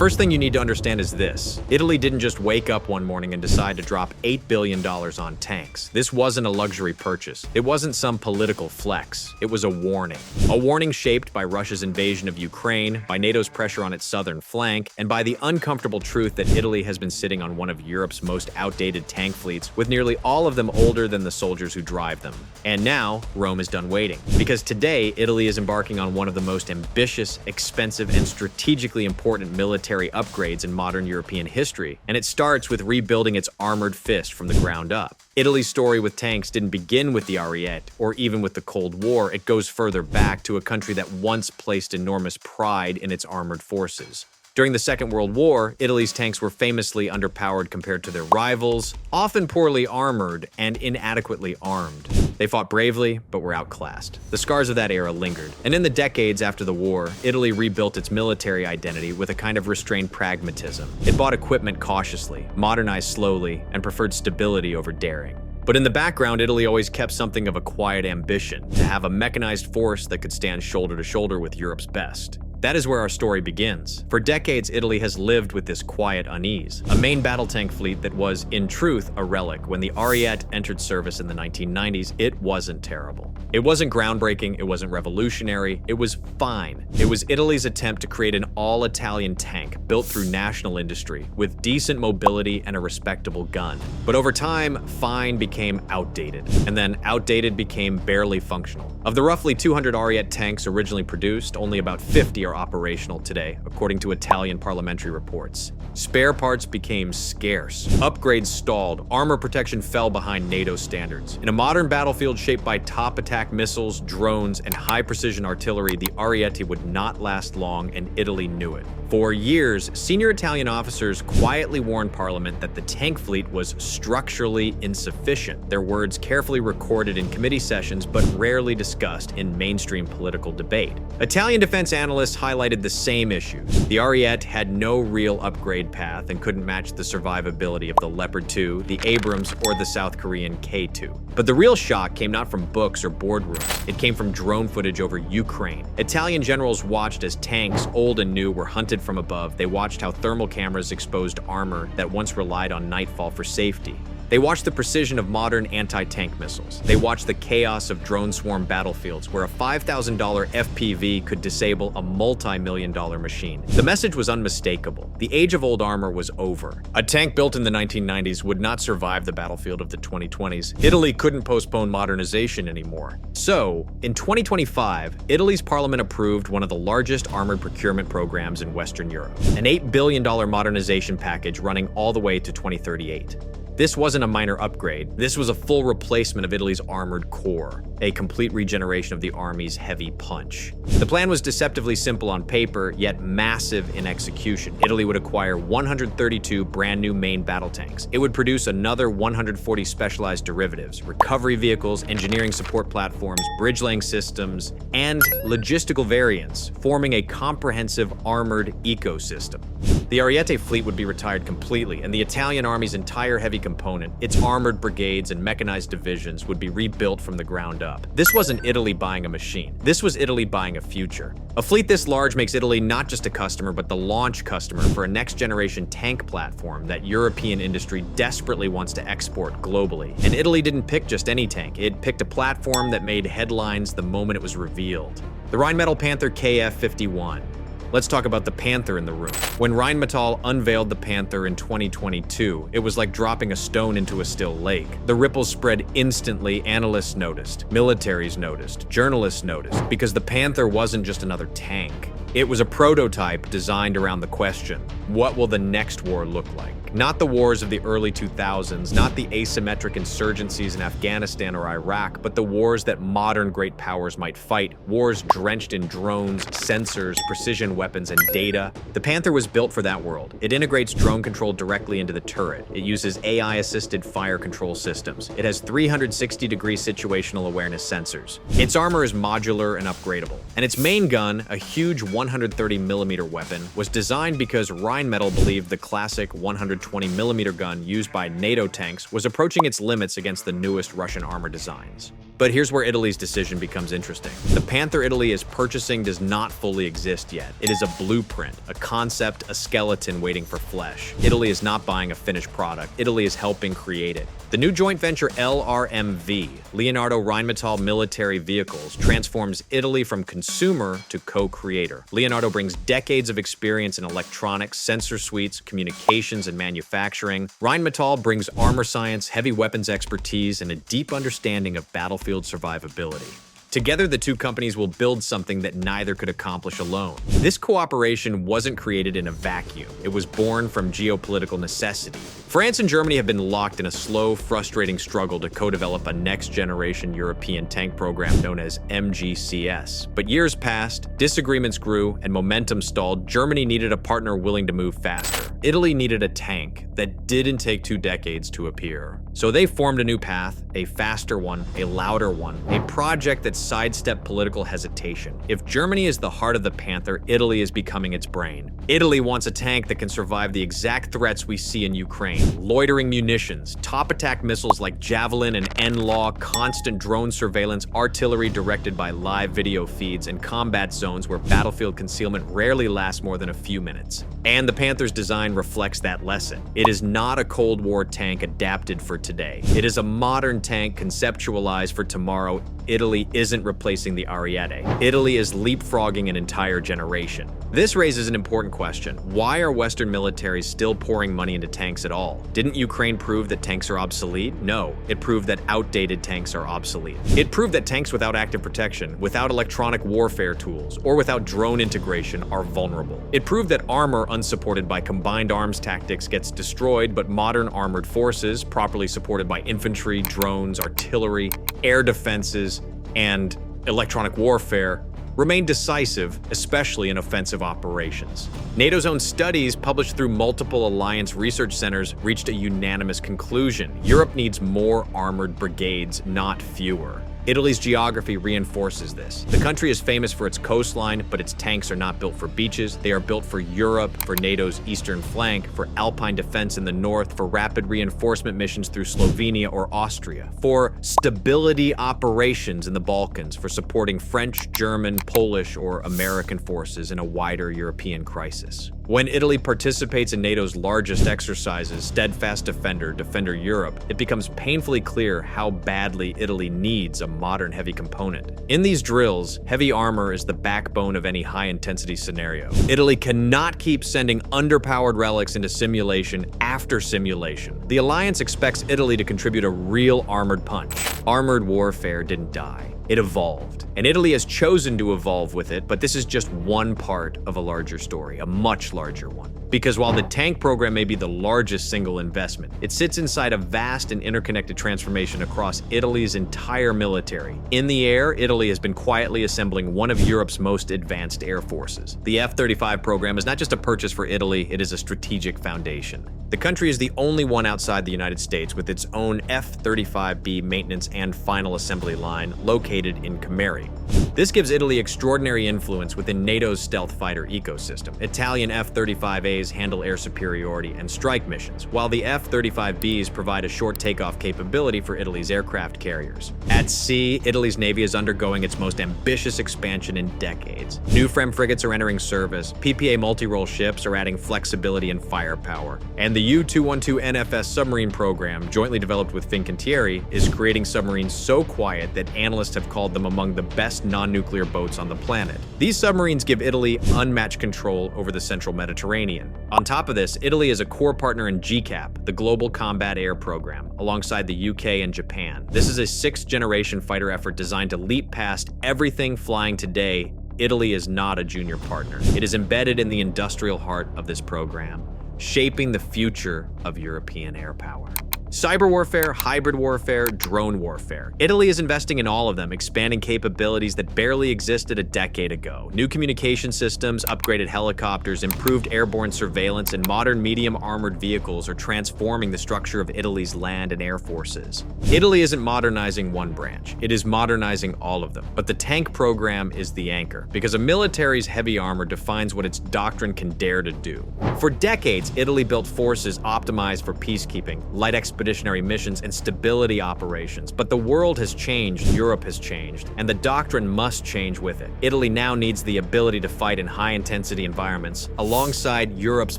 first thing you need to understand is this. Italy didn't just wake up one morning and decide to drop $8 billion on tanks. This wasn't a luxury purchase. It wasn't some political flex. It was a warning. A warning shaped by Russia's invasion of Ukraine, by NATO's pressure on its southern flank, and by the uncomfortable truth that Italy has been sitting on one of Europe's most outdated tank fleets, with nearly all of them older than the soldiers who drive them. And now, Rome is done waiting. Because today, Italy is embarking on one of the most ambitious, expensive, and strategically important military upgrades in modern European history, and it starts with rebuilding its armored fist from the ground up. Italy's story with tanks didn't begin with the Ariete, or even with the Cold War. It goes further back to a country that once placed enormous pride in its armored forces. During the Second World War, Italy's tanks were famously underpowered compared to their rivals, often poorly armored and inadequately armed. They fought bravely, but were outclassed. The scars of that era lingered. And in the decades after the war, Italy rebuilt its military identity with a kind of restrained pragmatism. It bought equipment cautiously, modernized slowly, and preferred stability over daring. But in the background, Italy always kept something of a quiet ambition, to have a mechanized force that could stand shoulder to shoulder with Europe's best. That is where our story begins. For decades, Italy has lived with this quiet unease, a main battle tank fleet that was, in truth, a relic. When the Ariete entered service in the 1990s, it wasn't terrible. It wasn't groundbreaking, it wasn't revolutionary, it was fine. It was Italy's attempt to create an all-Italian tank built through national industry, with decent mobility and a respectable gun. But over time, fine became outdated, and then outdated became barely functional. Of the roughly 200 Ariete tanks originally produced, only about 50 are operational today, according to Italian parliamentary reports. Spare parts became scarce. Upgrades stalled. Armor protection fell behind NATO standards. In a modern battlefield shaped by top attack missiles, drones, and high-precision artillery, the Ariete would not last long, and Italy knew it. For years, senior Italian officers quietly warned Parliament that the tank fleet was structurally insufficient, their words carefully recorded in committee sessions but rarely discussed in mainstream political debate. Italian defense analysts highlighted the same issues. The Ariete had no real upgrade path and couldn't match the survivability of the Leopard 2, the Abrams, or the South Korean K2. But the real shock came not from books or boardrooms. It came from drone footage over Ukraine. Italian generals watched as tanks, old and new, were hunted from above. They watched how thermal cameras exposed armor that once relied on nightfall for safety. They watched the precision of modern anti-tank missiles. They watched the chaos of drone swarm battlefields where a $5,000 FPV could disable a multi-million-dollar machine. The message was unmistakable. The age of old armor was over. A tank built in the 1990s would not survive the battlefield of the 2020s. Italy couldn't postpone modernization anymore. So, in 2025, Italy's parliament approved one of the largest armored procurement programs in Western Europe, an $8 billion modernization package running all the way to 2038. This wasn't a minor upgrade. This was a full replacement of Italy's armored core, a complete regeneration of the army's heavy punch. The plan was deceptively simple on paper, yet massive in execution. Italy would acquire 132 brand new main battle tanks. It would produce another 140 specialized derivatives, recovery vehicles, engineering support platforms, bridge-laying systems, and logistical variants, forming a comprehensive armored ecosystem. The Ariete fleet would be retired completely, and the Italian army's entire heavy component, its armored brigades and mechanized divisions, would be rebuilt from the ground up. This wasn't Italy buying a machine. This was Italy buying a future. A fleet this large makes Italy not just a customer, but the launch customer for a next-generation tank platform that European industry desperately wants to export globally. And Italy didn't pick just any tank. It picked a platform that made headlines the moment it was revealed. The Rheinmetall Panther KF51. Let's talk about the Panther in the room. When Rheinmetall unveiled the Panther in 2022, it was like dropping a stone into a still lake. The ripples spread instantly. Analysts noticed, militaries noticed, journalists noticed, because the Panther wasn't just another tank. It was a prototype designed around the question, what will the next war look like? Not the wars of the early 2000s, not the asymmetric insurgencies in Afghanistan or Iraq, but the wars that modern great powers might fight, wars drenched in drones, sensors, precision weapons, and data. The Panther was built for that world. It integrates drone control directly into the turret. It uses AI-assisted fire control systems. It has 360-degree situational awareness sensors. Its armor is modular and upgradable. And its main gun, a huge 130mm weapon, was designed because Rheinmetall believed the classic 120mm gun used by NATO tanks was approaching its limits against the newest Russian armor designs. But here's where Italy's decision becomes interesting. The Panther Italy is purchasing does not fully exist yet. It is a blueprint, a concept, a skeleton waiting for flesh. Italy is not buying a finished product. Italy is helping create it. The new joint venture LRMV, Leonardo Rheinmetall Military Vehicles, transforms Italy from consumer to co-creator. Leonardo brings decades of experience in electronics, sensor suites, communications, and manufacturing. Rheinmetall brings armor science, heavy weapons expertise, and a deep understanding of battlefield survivability. Together, the two companies will build something that neither could accomplish alone. This cooperation wasn't created in a vacuum. It was born from geopolitical necessity. France and Germany have been locked in a slow, frustrating struggle to co-develop a next-generation European tank program known as MGCS. But years passed, disagreements grew, and momentum stalled. Germany needed a partner willing to move faster. Italy needed a tank that didn't take 2 decades to appear. So they formed a new path, a faster one, a louder one, a project that sidestepped political hesitation. If Germany is the heart of the Panther, Italy is becoming its brain. Italy wants a tank that can survive the exact threats we see in Ukraine. Loitering munitions, top attack missiles like Javelin and NLAW, constant drone surveillance, artillery directed by live video feeds, and combat zones where battlefield concealment rarely lasts more than a few minutes. And the Panther's design reflects that lesson. It is not a Cold War tank adapted for today. It is a modern tank conceptualized for tomorrow. Italy isn't replacing the Ariete. Italy is leapfrogging an entire generation. This raises an important question. Why are Western militaries still pouring money into tanks at all? Didn't Ukraine prove that tanks are obsolete? No, it proved that outdated tanks are obsolete. It proved that tanks without active protection, without electronic warfare tools, or without drone integration are vulnerable. It proved that armor unsupported by combined arms tactics gets destroyed, but modern armored forces, properly supported by infantry, drones, artillery, air defenses, and electronic warfare, remain decisive, especially in offensive operations. NATO's own studies, published through multiple alliance research centers, reached a unanimous conclusion. Europe needs more armored brigades, not fewer. Italy's geography reinforces this. The country is famous for its coastline, but its tanks are not built for beaches. They are built for Europe, for NATO's eastern flank, for alpine defense in the north, for rapid reinforcement missions through Slovenia or Austria, for stability operations in the Balkans, for supporting French, German, Polish, or American forces in a wider European crisis. When Italy participates in NATO's largest exercises, Steadfast Defender, Defender Europe, it becomes painfully clear how badly Italy needs a modern heavy component. In these drills, heavy armor is the backbone of any high-intensity scenario. Italy cannot keep sending underpowered relics into simulation after simulation. The alliance expects Italy to contribute a real armored punch. Armored warfare didn't die. It evolved, and Italy has chosen to evolve with it, but this is just one part of a larger story, a much larger one. Because while the tank program may be the largest single investment, it sits inside a vast and interconnected transformation across Italy's entire military. In the air, Italy has been quietly assembling one of Europe's most advanced air forces. The F-35 program is not just a purchase for Italy, it is a strategic foundation. The country is the only one outside the United States with its own F-35B maintenance and final assembly line located in Cameri. This gives Italy extraordinary influence within NATO's stealth fighter ecosystem. Italian F-35As handle air superiority and strike missions, while the F-35Bs provide a short takeoff capability for Italy's aircraft carriers. At sea, Italy's Navy is undergoing its most ambitious expansion in decades. New FREM frigates are entering service, PPA multi-role ships are adding flexibility and firepower, and the U-212 NFS submarine program, jointly developed with Fincantieri, is creating submarines so quiet that analysts have called them among the best non-nuclear boats on the planet. These submarines give Italy unmatched control over the central Mediterranean. On top of this, Italy is a core partner in GCAP, the Global Combat Air Program, alongside the UK and Japan. This is a 6th-generation fighter effort designed to leap past everything flying today. Italy is not a junior partner. It is embedded in the industrial heart of this program, shaping the future of European air power. Cyber warfare, hybrid warfare, drone warfare. Italy is investing in all of them, expanding capabilities that barely existed a decade ago. New communication systems, upgraded helicopters, improved airborne surveillance, and modern medium armored vehicles are transforming the structure of Italy's land and air forces. Italy isn't modernizing one branch, it is modernizing all of them. But the tank program is the anchor, because a military's heavy armor defines what its doctrine can dare to do. For decades, Italy built forces optimized for peacekeeping, light expeditions, expeditionary missions, and stability operations. But the world has changed, Europe has changed, and the doctrine must change with it. Italy now needs the ability to fight in high-intensity environments alongside Europe's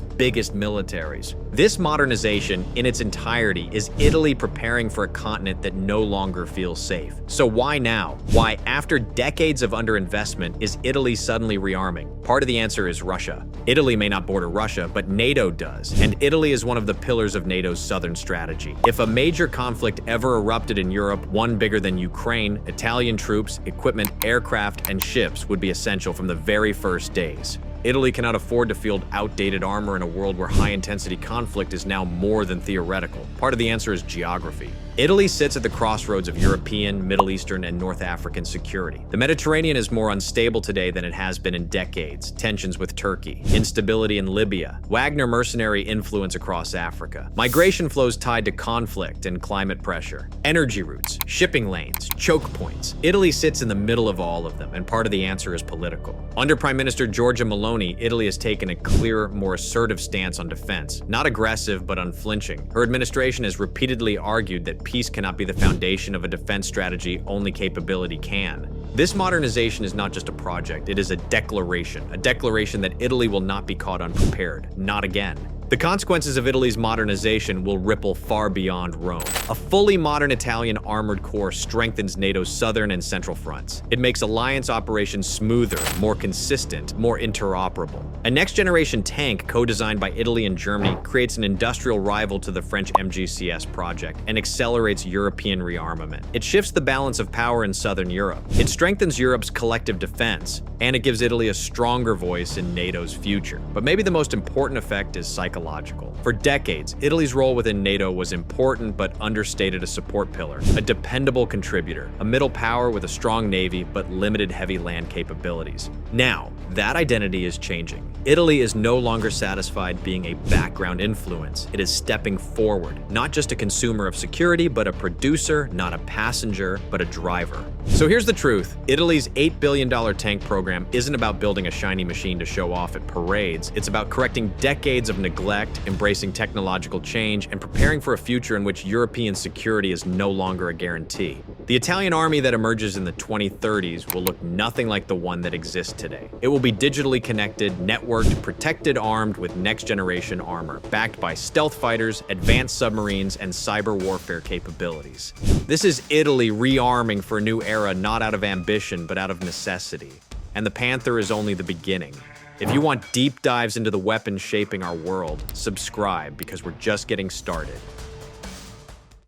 biggest militaries. This modernization, in its entirety, is Italy preparing for a continent that no longer feels safe. So why now? Why, after decades of underinvestment, is Italy suddenly rearming? Part of the answer is Russia. Italy may not border Russia, but NATO does, and Italy is one of the pillars of NATO's southern strategy. If a major conflict ever erupted in Europe, one bigger than Ukraine, Italian troops, equipment, aircraft, and ships would be essential from the very first days. Italy cannot afford to field outdated armor in a world where high-intensity conflict is now more than theoretical. Part of the answer is geography. Italy sits at the crossroads of European, Middle Eastern, and North African security. The Mediterranean is more unstable today than it has been in decades. Tensions with Turkey, instability in Libya, Wagner mercenary influence across Africa, migration flows tied to conflict and climate pressure, energy routes, shipping lanes, choke points. Italy sits in the middle of all of them, and part of the answer is political. Under Prime Minister Giorgia Meloni, Italy has taken a clearer, more assertive stance on defense. Not aggressive, but unflinching. Her administration has repeatedly argued that peace cannot be the foundation of a defense strategy, only capability can. This modernization is not just a project, it is a declaration that Italy will not be caught unprepared. Not again. The consequences of Italy's modernization will ripple far beyond Rome. A fully modern Italian armored corps strengthens NATO's southern and central fronts. It makes alliance operations smoother, more consistent, more interoperable. A next-generation tank co-designed by Italy and Germany creates an industrial rival to the French MGCS project and accelerates European rearmament. It shifts the balance of power in southern Europe. It strengthens Europe's collective defense, and it gives Italy a stronger voice in NATO's future. But maybe the most important effect is psychological. For decades, Italy's role within NATO was important but understated a support pillar, a dependable contributor, a middle power with a strong navy but limited heavy land capabilities. Now, that identity is changing. Italy is no longer satisfied being a background influence. It is stepping forward, not just a consumer of security, but a producer, not a passenger, but a driver. So here's the truth. Italy's $8 billion tank program isn't about building a shiny machine to show off at parades. It's about correcting decades of neglect, embracing technological change, and preparing for a future in which European security is no longer a guarantee. The Italian army that emerges in the 2030s will look nothing like the one that exists today. It will be digitally connected, networked, protected, armed with next-generation armor, backed by stealth fighters, advanced submarines, and cyber warfare capabilities. This is Italy rearming for a new era, not out of ambition, but out of necessity. And the Panther is only the beginning. If you want deep dives into the weapons shaping our world, subscribe because we're just getting started.